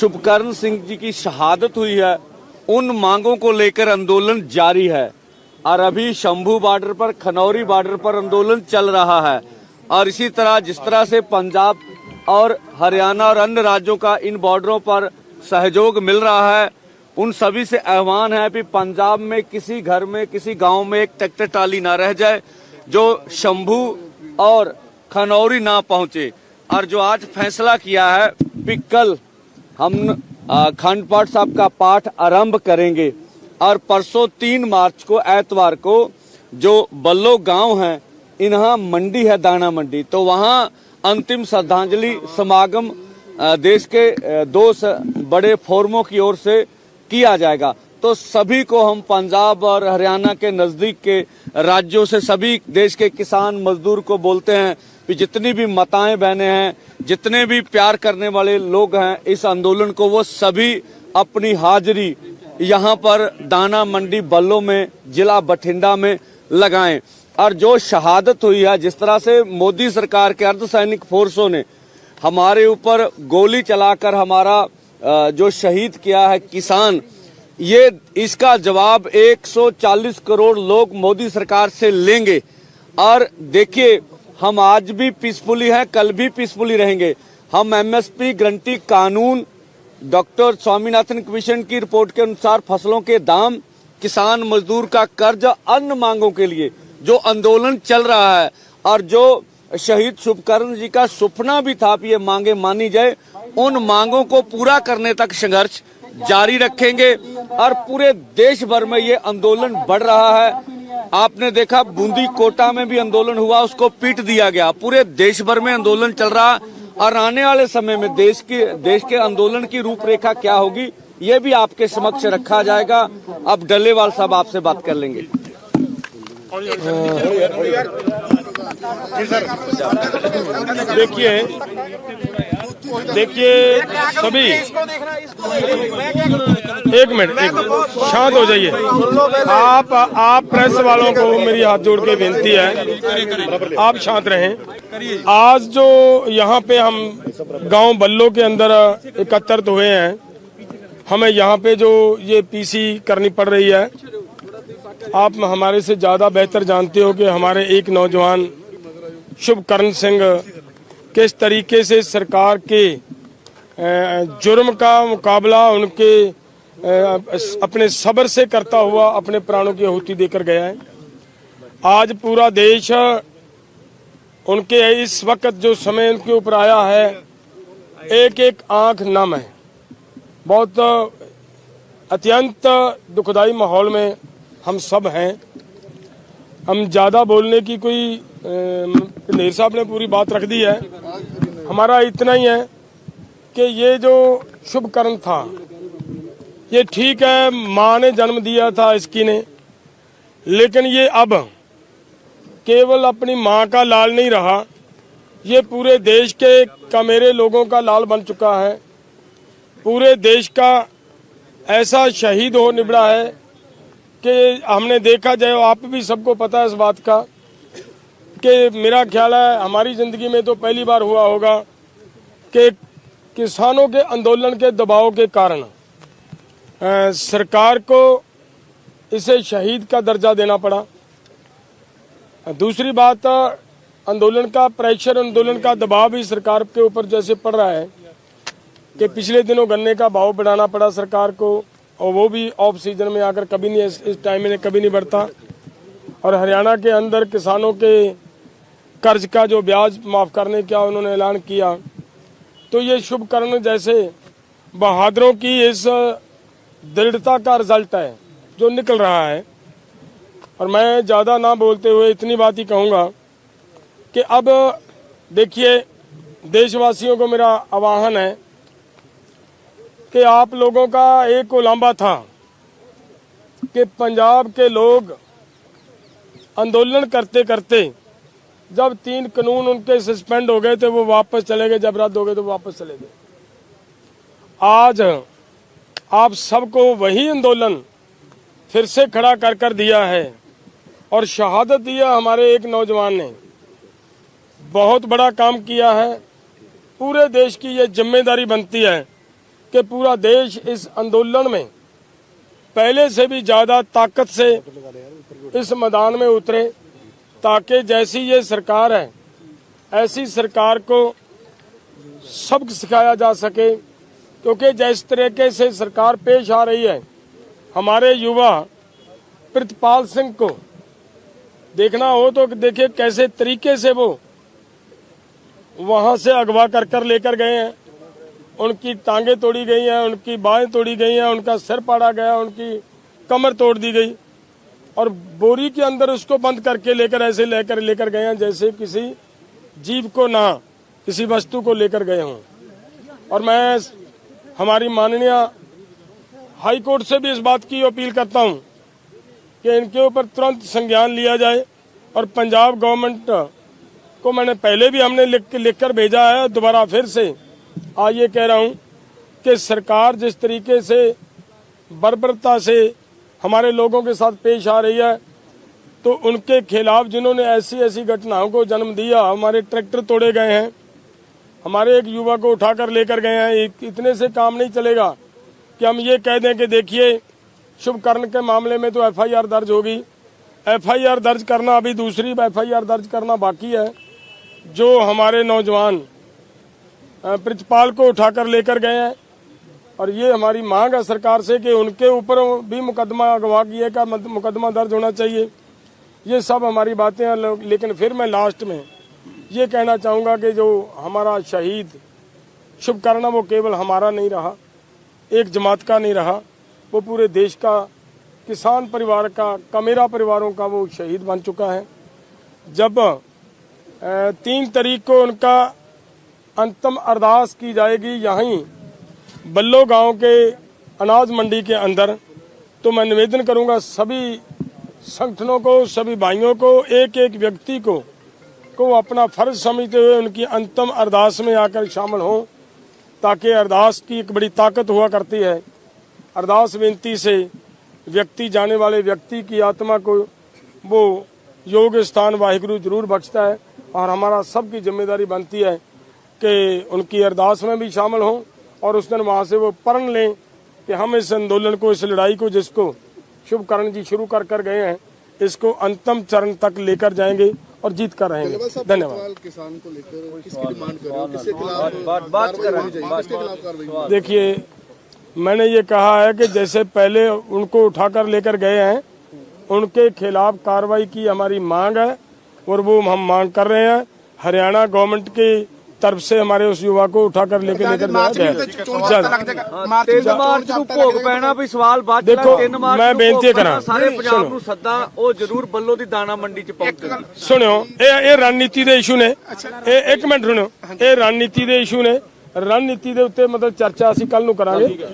शुभकर्ण सिंह जी की शहादत हुई है, उन मांगों को लेकर आंदोलन जारी है। और अभी शंभू बॉर्डर पर, खनौरी बॉर्डर पर आंदोलन चल रहा है। और इसी तरह जिस तरह से पंजाब और हरियाणा और अन्य राज्यों का इन बॉर्डरों पर सहयोग मिल रहा है, उन सभी से आह्वान है कि पंजाब में किसी घर में, किसी गांव में एक ट्रैक्टर ट्राली ना रह जाए जो शंभू और खनौरी ना पहुंचे। और जो आज फैसला किया है कि कल हम अखंड पाठ साहब का पाठ आरंभ करेंगे और परसों 3 मार्च को ऐतवार को जो बल्लो गांव है, इन्हा मंडी है, दाना मंडी, तो वहां अंतिम श्रद्धांजलि समागम देश के 2 बड़े फोरमों की ओर से किया जाएगा। तो सभी को हम पंजाब और हरियाणा के नजदीक के राज्यों से सभी देश के किसान मजदूर को बोलते हैं कि जितनी भी माताएं बहनें हैं, जितने भी प्यार करने वाले लोग हैं इस आंदोलन को, वो सभी अपनी हाजिरी यहाँ पर दाना मंडी बल्लो में, जिला बठिंडा में लगाएं। और जो शहादत हुई है, जिस तरह से मोदी सरकार के अर्धसैनिक फोर्सों ने हमारे ऊपर गोली चलाकर हमारा जो शहीद किया है किसान, ये इसका जवाब 140 करोड़ लोग मोदी सरकार से लेंगे। और देखिए, हम आज भी पीसफुली हैं, कल भी पीसफुली रहेंगे। हम एमएसपी गारंटी कानून, डॉक्टर स्वामीनाथन कमीशन की रिपोर्ट के अनुसार फसलों के दाम, किसान मजदूर का कर्ज, अन्य मांगों के लिए जो आंदोलन चल रहा है और जो शहीद शुभकर्ण जी का सपना भी था कि ये मांगे मानी जाए, उन मांगों को पूरा करने तक संघर्ष जारी रखेंगे। और पूरे देश भर में ये आंदोलन बढ़ रहा है। आपने देखा बूंदी कोटा में भी आंदोलन हुआ, उसको पीट दिया गया। पूरे देश भर में आंदोलन चल रहा है और आने वाले समय में देश के आंदोलन की रूपरेखा क्या होगी, ये भी आपके समक्ष रखा जाएगा। अब डल्लेवाल साहब आपसे बात कर लेंगे। देखिए सभी, एक मिनट शांत हो जाइए। आप प्रेस वालों को मेरी हाथ जोड़ के विनती है, आप शांत रहें। आज जो यहाँ पे हम गांव बल्लो के अंदर एकत्रित हुए हैं, हमें यहाँ पे जो ये पीसी करनी पड़ रही है, आप हमारे से ज्यादा बेहतर जानते हो कि हमारे एक नौजवान शुभकर्ण सिंह किस तरीके से सरकार के जुर्म का मुकाबला उनके अपने सब्र से करता हुआ अपने प्राणों की आहुति देकर गया है। आज पूरा देश उनके इस वक्त जो समय उनके ऊपर आया है, एक एक आंख नम है। बहुत अत्यंत दुखदाई माहौल में हम सब हैं। हम ज्यादा बोलने की कोई ढेर साहब ने पूरी बात रख दी है। हमारा इतना ही है कि ये जो शुभकर्ण था, ये ठीक है, माँ ने जन्म दिया था इसकी ने, लेकिन ये अब केवल अपनी माँ का लाल नहीं रहा, ये पूरे देश के कमेरे लोगों का लाल बन चुका है। पूरे देश का ऐसा शहीद हो निबड़ा है कि हमने देखा जाए, आप भी सबको पता है इस बात का कि मेरा ख्याल है हमारी जिंदगी में तो पहली बार हुआ होगा कि किसानों के आंदोलन के दबाव के कारण सरकार को इसे शहीद का दर्जा देना पड़ा। दूसरी बात, आंदोलन का प्रेशर, आंदोलन का दबाव भी सरकार के ऊपर जैसे पड़ रहा है कि पिछले दिनों गन्ने का भाव बढ़ाना पड़ा सरकार को, और वो भी ऑफ सीजन में आकर, कभी नहीं इस टाइम में कभी नहीं बढ़ता। और हरियाणा के अंदर किसानों के कर्ज का जो ब्याज माफ करने का उन्होंने ऐलान किया। तो ये शुभकर्ण जैसे बहादुरों की इस दृढ़ता का रिजल्ट है जो निकल रहा है। और मैं ज़्यादा ना बोलते हुए इतनी बात ही कहूँगा कि अब देखिए, देशवासियों को मेरा आह्वान है कि आप लोगों का एक उलांबा था कि पंजाब के लोग आंदोलन करते करते जब 3 कानून उनके सस्पेंड हो गए थे वो वापस चले गए, जब रद्द हो गए तो वापस चले गए। आज आप सबको वही आंदोलन फिर से खड़ा कर कर दिया है और शहादत दिया हमारे एक नौजवान ने। बहुत बड़ा काम किया है। पूरे देश की ये जिम्मेदारी बनती है कि पूरा देश इस आंदोलन में पहले से भी ज्यादा ताकत से इस मैदान में उतरे, ताकि जैसी ये सरकार है ऐसी सरकार को सबक सिखाया जा सके। क्योंकि जिस तरीके से सरकार पेश आ रही है, हमारे युवा प्रितपाल सिंह को देखना हो तो देखिए कैसे तरीके से वो वहां से अगवा कर लेकर गए हैं। उनकी टांगे तोड़ी गई हैं, उनकी बाहें तोड़ी गई हैं, उनका सिर पाड़ा गया, उनकी कमर तोड़ दी गई और बोरी के अंदर उसको बंद करके लेकर गए हैं जैसे किसी जीव को ना किसी वस्तु को लेकर गए हों। और मैं हमारी माननीय हाई कोर्ट से भी इस बात की अपील करता हूं कि इनके ऊपर तुरंत संज्ञान लिया जाए। और पंजाब गवर्नमेंट को मैंने पहले भी हमने लिख कर भेजा है, दोबारा फिर से आज ये कह रहा हूं कि सरकार जिस तरीके से बर्बरता से हमारे लोगों के साथ पेश आ रही है, तो उनके खिलाफ जिन्होंने ऐसी घटनाओं को जन्म दिया, हमारे ट्रैक्टर तोड़े गए हैं, हमारे एक युवा को उठाकर लेकर गए हैं। इतने से काम नहीं चलेगा कि हम ये कह दें कि देखिए शुभकर्ण के मामले में तो एफआईआर दर्ज होगी। एफआईआर दर्ज करना अभी दूसरी एफआईआर दर्ज करना बाकी है। जो हमारे नौजवान प्रितपाल को उठाकर लेकर गए हैं, और ये हमारी मांग है सरकार से कि उनके ऊपर भी मुकदमा अगवा किए का मुकदमा दर्ज होना चाहिए। ये सब हमारी बातें हैं। लेकिन फिर मैं लास्ट में ये कहना चाहूँगा कि जो हमारा शहीद शुभकर्ण वो केवल हमारा नहीं रहा, एक जमात का नहीं रहा, वो पूरे देश का, किसान परिवार का, कमेरा परिवारों का वो शहीद बन चुका है। जब 3 तारीख को उनका अंतिम अरदास की जाएगी यहीं बल्लो गांव के अनाज मंडी के अंदर, तो मैं निवेदन करूंगा सभी संगठनों को, सभी भाइयों को, एक एक व्यक्ति को अपना फर्ज समझते हुए उनकी अंतिम अरदास में आकर शामिल हों, ताकि अरदास की एक बड़ी ताकत हुआ करती है। अरदास विनती से व्यक्ति, जाने वाले व्यक्ति की आत्मा को वो योग स्थान वाहिगुरु जरूर बख्शता है। और हमारा सबकी जिम्मेदारी बनती है कि उनकी अरदास में भी शामिल हों और उस दिन वहाँ से वो प्रण लें कि हम इस आंदोलन को, इस लड़ाई को, जिसको शुभकर्ण जी शुरू कर गए हैं, इसको अंतिम चरण तक लेकर जाएंगे और जीत कर रहेंगे। धन्यवाद। किसान को लेकर किसकी डिमांड कर रहे हो, किसके खिलाफ? देखिए, मैंने ये कहा है कि जैसे पहले उनको उठाकर लेकर गए हैं, उनके खिलाफ कार्रवाई की हमारी मांग है और वो हम मांग कर रहे हैं। हरियाणा गवर्नमेंट की तरफ से हमारे उस युवा को उठाकर लेकर देखो मैं बेनती करा सारे पंजाब ਨੂੰ ਸੱਦਾ ਉਹ ਜ਼ਰੂਰ ਬੱਲੋ ਦੀ ਦਾਣਾ ਮੰਡੀ ਚ ਪਹੁੰਚਣ। सुनो, ਇਹ रणनीति ਦੇ ਇਸ਼ੂ ਨੇ। ਇਹ 1 ਮਿੰਟ ਸੁਣੋ, ਇਹ रणनीति ਦੇ ਇਸ਼ੂ ਨੇ। रणनीति ਦੇ ਉੱਤੇ ਮਤਲਬ ਚਰਚਾ ਅਸੀਂ ਕੱਲ ਨੂੰ ਕਰਾਂਗੇ।